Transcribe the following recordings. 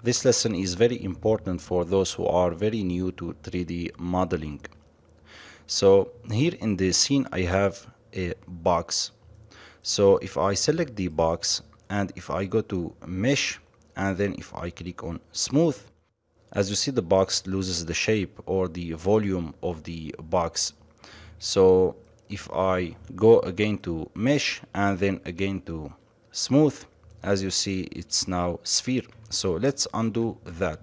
This lesson is very important for those who are very new to 3D modeling. So here in the scene I have a box. So if I select the box and if I go to mesh and then if I click on smooth, as you see the box loses the shape or the volume of the box. So if I go again to mesh and then again to smooth, as you see it's now sphere. So let's undo that.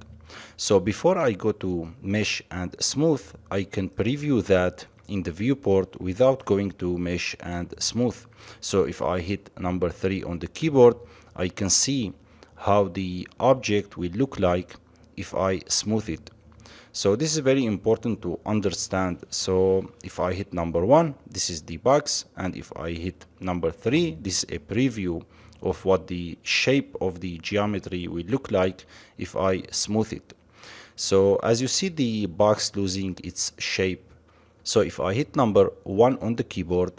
So before I go to mesh and smooth, I can preview that in the viewport without going to mesh and smooth. So if I hit number 3 on the keyboard, I can see how the object will look like if I smooth it. So this is very important to understand. So if I hit number 1, this is the box, and if I hit number 3, this is a preview of what the shape of the geometry will look like if I smooth it. So as you see the box losing its shape. So if I hit number 1 on the keyboard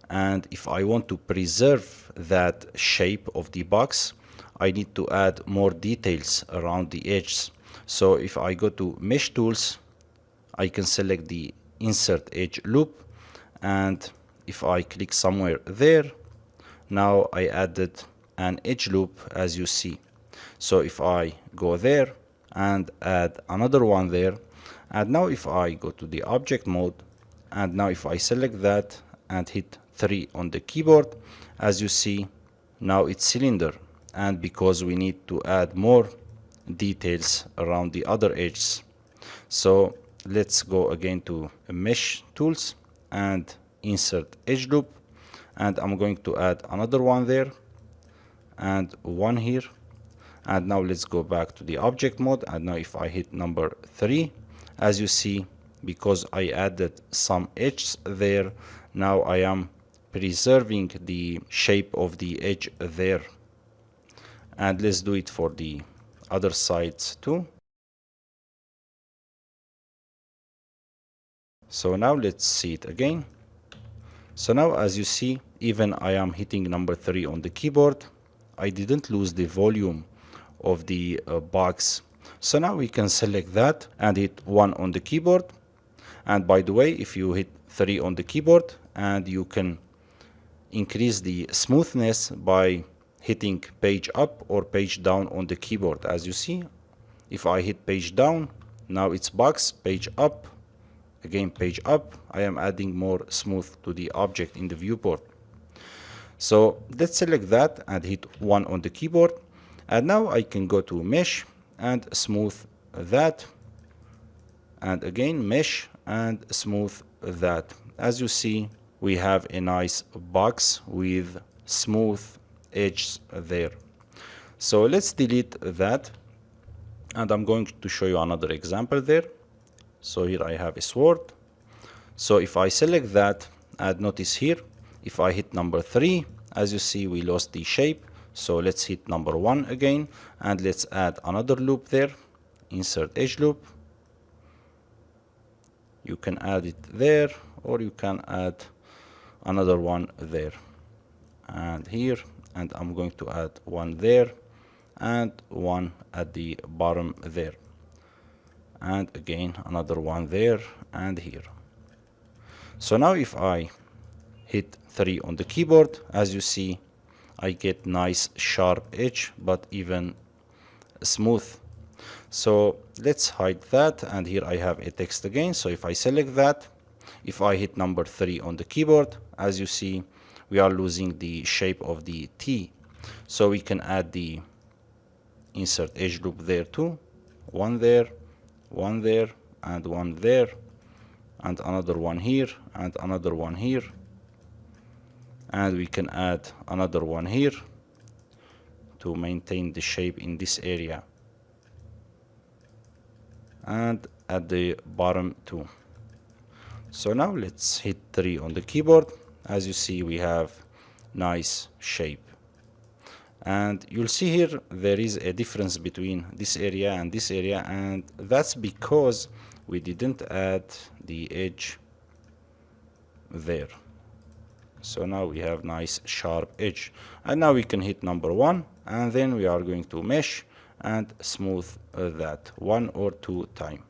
and if I want to preserve that shape of the box, I need to add more details around the edges. So if I go to mesh tools, I can select the insert edge loop, and if I click somewhere there, now I added an edge loop as you see. So if I go there and add another one there, and now if I go to the object mode, and now if I select that and hit 3 on the keyboard, as you see now it's cylinder, and because we need to add more details around the other edges. So let's go again to mesh tools and insert edge loop, and I'm going to add another one there and one here. And now let's go back to the object mode, and now if I hit number 3, as you see, because I added some edges there, now I am preserving the shape of the edge there. And let's do it for the other sides too. So now let's see it again. So now as you see, even I am hitting number 3 on the keyboard, I didn't lose the volume of the box. So now we can select that and hit 1 on the keyboard. And by the way, if you hit 3 on the keyboard, and you can increase the smoothness by hitting page up or page down on the keyboard. As you see, if I hit page down, now it's box, page up, again page up, I am adding more smooth to the object in the viewport. So let's select that and hit 1 on the keyboard, and now I can go to mesh and smooth that, and again mesh and smooth that. As you see, we have a nice box with smooth edges there. So let's delete that, and I'm going to show you another example there. So here I have a sword. So if I select that, and notice here, if I hit number 3, as you see we lost the shape. So let's hit number 1 again, and let's add another loop there, insert edge loop. You can add it there, or you can add another one there and here, and I'm going to add one there and one at the bottom there, and again another one there and here. So now if I hit 3 on the keyboard, as you see, I get nice sharp edge but even smooth. So let's hide that, and here I have a text again. So if I select that, if I hit number 3 on the keyboard, as you see, we are losing the shape of the T. So we can add the insert edge loop there too, one there, and one there, and another one here, and another one here, and we can add another one here to maintain the shape in this area, and at the bottom too. So now let's hit 3 on the keyboard. As you see, we have nice shape, and you'll see here there is a difference between this area and this area, and that's because we didn't add the edge there. So now we have nice sharp edge, and now we can hit number 1, and then we are going to mesh and smooth that 1 or 2 times.